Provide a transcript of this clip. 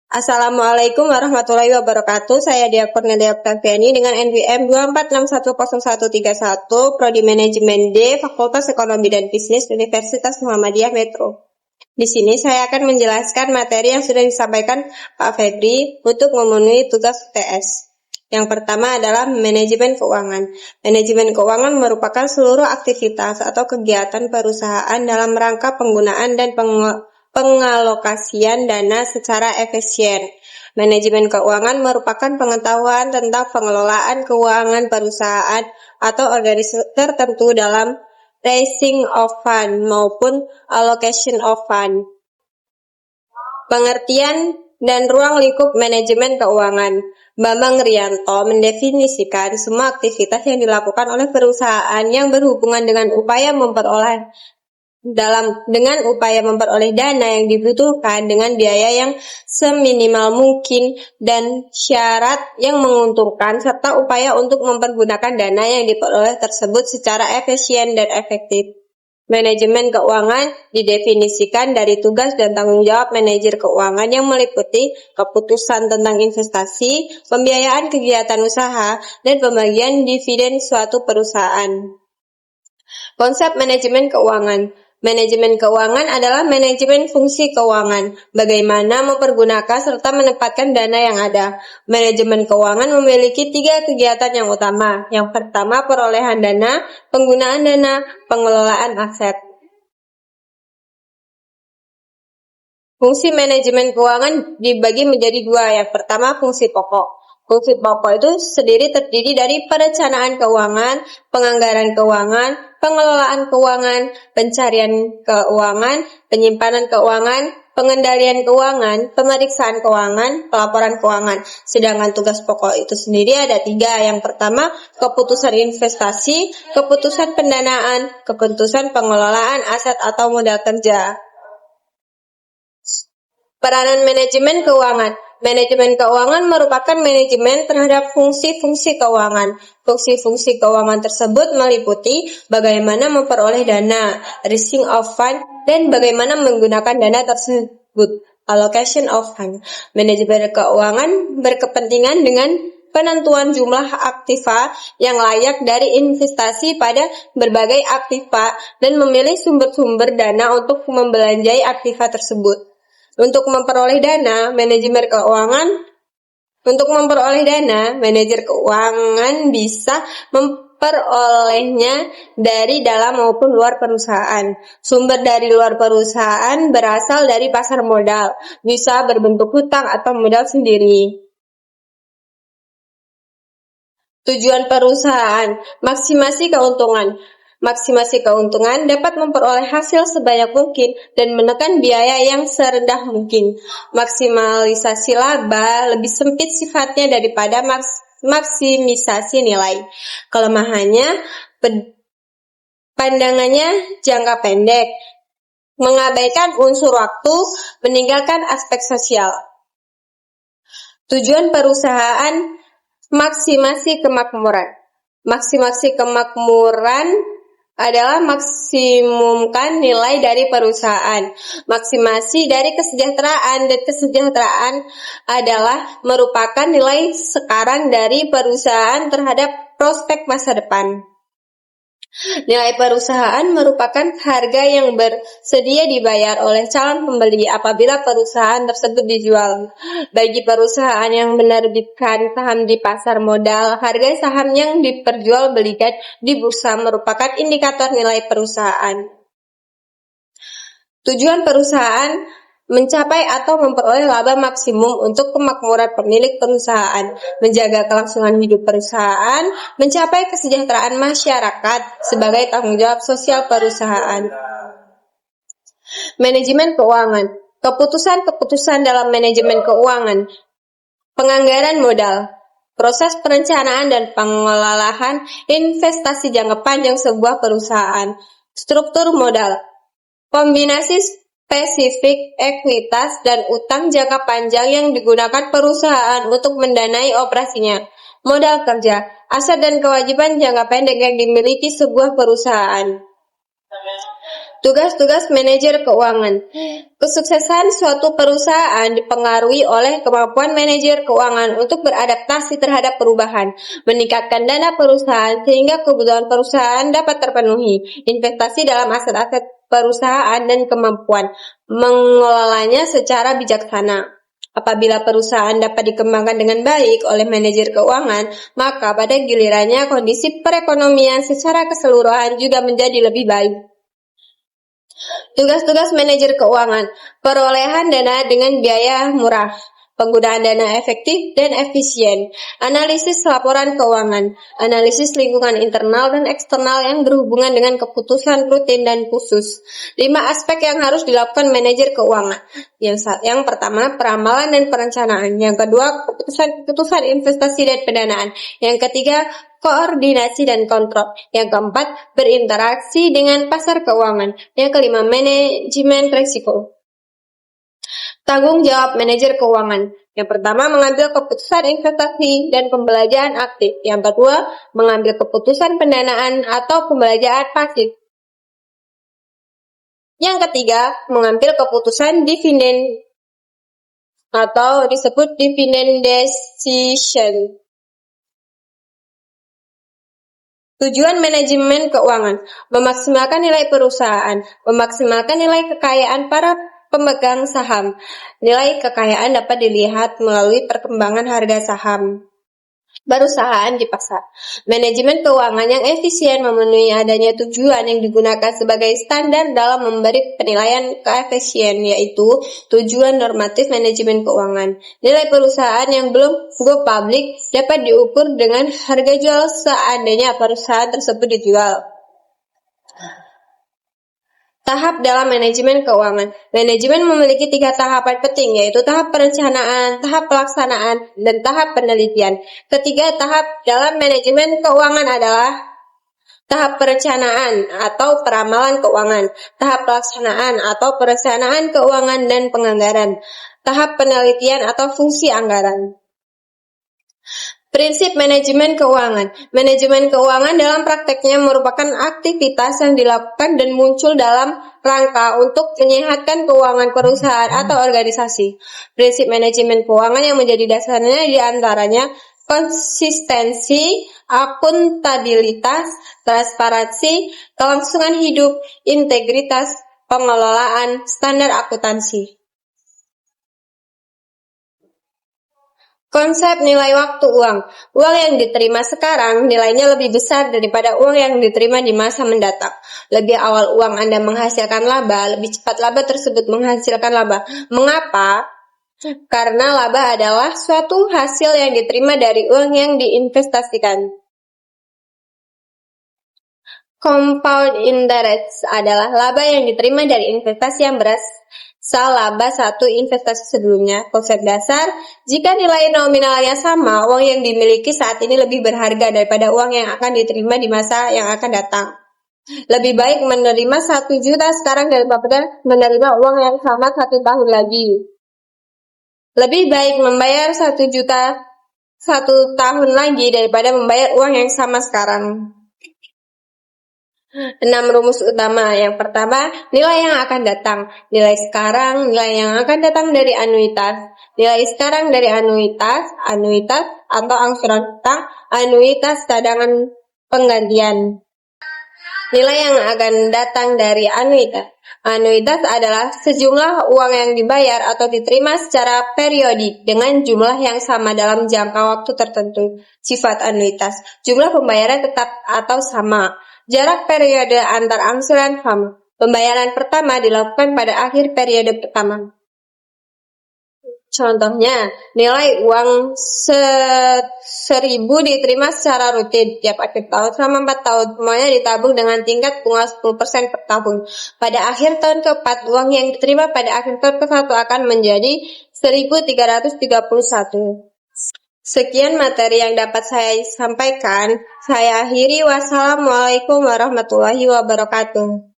Assalamualaikum warahmatullahi wabarakatuh. Saya Dia Cornelia Octaviani dengan NPM 2461031, Prodi Manajemen D, Fakultas Ekonomi dan Bisnis, Universitas Muhammadiyah Metro. Di sini saya akan menjelaskan materi yang sudah disampaikan Pak Febri untuk memenuhi tugas UTS. Yang pertama adalah manajemen keuangan. Manajemen keuangan merupakan seluruh aktivitas atau kegiatan perusahaan dalam rangka penggunaan dan pengalokasian dana secara efisien. Manajemen keuangan merupakan pengetahuan tentang pengelolaan keuangan perusahaan atau organisasi tertentu dalam raising of fund maupun allocation of fund. Pengertian dan ruang lingkup manajemen keuangan. Bambang Rianto mendefinisikan semua aktivitas yang dilakukan oleh perusahaan yang berhubungan dengan upaya memperoleh dana yang dibutuhkan dengan biaya yang seminimal mungkin dan syarat yang menguntungkan serta upaya untuk mempergunakan dana yang diperoleh tersebut secara efisien dan efektif. Manajemen keuangan didefinisikan dari tugas dan tanggung jawab manajer keuangan yang meliputi keputusan tentang investasi, pembiayaan kegiatan usaha, dan pembagian dividen suatu perusahaan. Konsep manajemen keuangan. Manajemen keuangan adalah manajemen fungsi keuangan, bagaimana mempergunakan serta menempatkan dana yang ada. Manajemen keuangan memiliki 3 kegiatan yang utama. Yang pertama, perolehan dana, penggunaan dana, pengelolaan aset. Fungsi manajemen keuangan dibagi menjadi 2. Yang pertama, fungsi pokok. Fungsi pokok itu sendiri terdiri dari perencanaan keuangan, penganggaran keuangan, pengelolaan keuangan, pencarian keuangan, penyimpanan keuangan, pengendalian keuangan, pemeriksaan keuangan, pelaporan keuangan. Sedangkan tugas pokok itu sendiri ada 3. Yang pertama, keputusan investasi, keputusan pendanaan, keputusan pengelolaan aset atau modal kerja. Peranan manajemen keuangan. Manajemen keuangan merupakan manajemen terhadap fungsi-fungsi keuangan. Fungsi-fungsi keuangan tersebut meliputi bagaimana memperoleh dana, raising of fund, dan bagaimana menggunakan dana tersebut, allocation of fund. Manajemen keuangan berkepentingan dengan penentuan jumlah aktiva yang layak dari investasi pada berbagai aktiva dan memilih sumber-sumber dana untuk membelanjai aktiva tersebut. Untuk memperoleh dana, manajer keuangan bisa memperolehnya dari dalam maupun luar perusahaan. Sumber dari luar perusahaan berasal dari pasar modal, bisa berbentuk hutang atau modal sendiri. Tujuan perusahaan, maksimasi keuntungan. Maksimasi keuntungan dapat memperoleh hasil sebanyak mungkin dan menekan biaya yang serendah mungkin. Maksimalisasi laba lebih sempit sifatnya daripada maksimisasi nilai. Kelemahannya, pandangannya jangka pendek, mengabaikan unsur waktu, meninggalkan aspek sosial. Tujuan perusahaan, maksimasi kemakmuran. Maksimasi kemakmuran adalah maksimumkan nilai dari perusahaan. Maksimasi dari kesejahteraan, dan kesejahteraan adalah merupakan nilai sekarang dari perusahaan terhadap prospek masa depan. Nilai perusahaan merupakan harga yang bersedia dibayar oleh calon pembeli apabila perusahaan tersebut dijual. Bagi perusahaan yang menerbitkan saham di pasar modal, harga saham yang diperjualbelikan di bursa merupakan indikator nilai perusahaan. Tujuan perusahaan mencapai atau memperoleh laba maksimum untuk kemakmuran pemilik perusahaan, menjaga kelangsungan hidup perusahaan, mencapai kesejahteraan masyarakat sebagai tanggung jawab sosial perusahaan. Manajemen keuangan. Keputusan-keputusan dalam manajemen keuangan. Penganggaran modal. Proses perencanaan dan pengelolaan investasi jangka panjang sebuah perusahaan. Struktur modal. Kombinasi spesifik ekuitas dan utang jangka panjang yang digunakan perusahaan untuk mendanai operasinya. Modal kerja, aset dan kewajiban jangka pendek yang dimiliki sebuah perusahaan. Tugas-tugas manajer keuangan. Kesuksesan suatu perusahaan dipengaruhi oleh kemampuan manajer keuangan untuk beradaptasi terhadap perubahan, meningkatkan dana perusahaan sehingga kebutuhan perusahaan dapat terpenuhi, investasi dalam aset-aset perusahaan, dan kemampuan mengelolanya secara bijaksana. Apabila perusahaan dapat dikembangkan dengan baik oleh manajer keuangan, maka pada gilirannya kondisi perekonomian secara keseluruhan juga menjadi lebih baik. Tugas-tugas manajer keuangan, perolehan dana dengan biaya murah, penggunaan dana efektif dan efisien, analisis laporan keuangan, analisis lingkungan internal dan eksternal yang berhubungan dengan keputusan rutin dan khusus. 5 aspek yang harus dilakukan manajer keuangan. Yang pertama, peramalan dan perencanaan. Yang kedua, keputusan investasi dan pendanaan. Yang ketiga, koordinasi dan kontrol. Yang keempat, berinteraksi dengan pasar keuangan. Yang kelima, manajemen risiko. Tanggung jawab manajer keuangan. Yang pertama, mengambil keputusan investasi dan pembelanjaan aktif. Yang kedua, mengambil keputusan pendanaan atau pembelanjaan pasif. Yang ketiga, mengambil keputusan dividen atau disebut dividend decision. Tujuan manajemen keuangan, memaksimalkan nilai perusahaan, memaksimalkan nilai kekayaan para pemegang saham. Nilai kekayaan dapat dilihat melalui perkembangan harga saham perusahaan di pasar. Manajemen keuangan yang efisien memenuhi adanya tujuan yang digunakan sebagai standar dalam memberi penilaian keefisien, yaitu tujuan normatif manajemen keuangan. Nilai perusahaan yang belum go public dapat diukur dengan harga jual seandainya perusahaan tersebut dijual. Tahap dalam manajemen keuangan. Manajemen memiliki 3 tahapan penting, yaitu tahap perencanaan, tahap pelaksanaan, dan tahap penelitian. Ketiga tahap dalam manajemen keuangan adalah tahap perencanaan atau peramalan keuangan, tahap pelaksanaan atau perencanaan keuangan dan penganggaran, tahap penelitian atau fungsi anggaran. Prinsip manajemen keuangan. Manajemen keuangan dalam prakteknya merupakan aktivitas yang dilakukan dan muncul dalam rangka untuk menyehatkan keuangan perusahaan atau organisasi. Prinsip manajemen keuangan yang menjadi dasarnya diantaranya konsistensi, akuntabilitas, transparansi, kelangsungan hidup, integritas, pengelolaan, standar akuntansi. Konsep nilai waktu uang. Uang yang diterima sekarang nilainya lebih besar daripada uang yang diterima di masa mendatang. Lebih awal uang Anda menghasilkan laba, lebih cepat laba tersebut menghasilkan laba. Mengapa? Karena laba adalah suatu hasil yang diterima dari uang yang diinvestasikan. Compound interest adalah laba yang diterima dari investasi yang berasal laba satu investasi sebelumnya. Konsep dasar, jika nilai nominalnya sama, uang yang dimiliki saat ini lebih berharga daripada uang yang akan diterima di masa yang akan datang. Lebih baik menerima 1 juta sekarang daripada menerima uang yang sama 1 tahun lagi. Lebih baik membayar 1 juta 1 tahun lagi daripada membayar uang yang sama sekarang. 6 rumus utama. Yang pertama, nilai yang akan datang. Nilai sekarang, nilai yang akan datang dari anuitas. Nilai sekarang dari anuitas atau angsuran utang, anuitas cadangan penggantian. Nilai yang akan datang dari anuitas. Anuitas adalah sejumlah uang yang dibayar atau diterima secara periodik dengan jumlah yang sama dalam jangka waktu tertentu. Sifat anuitas, jumlah pembayaran tetap atau sama. Jarak periode antar angsuran sama. Pembayaran pertama dilakukan pada akhir periode pertama. Contohnya, nilai uang 1.000 diterima secara rutin tiap akhir tahun selama 4 tahun. Semuanya ditabung dengan tingkat bunga 10% per tahun. Pada akhir tahun keempat, uang yang diterima pada akhir tahun ke-1 akan menjadi 1.331. Sekian materi yang dapat saya sampaikan. Saya akhiri. Wassalamualaikum warahmatullahi wabarakatuh.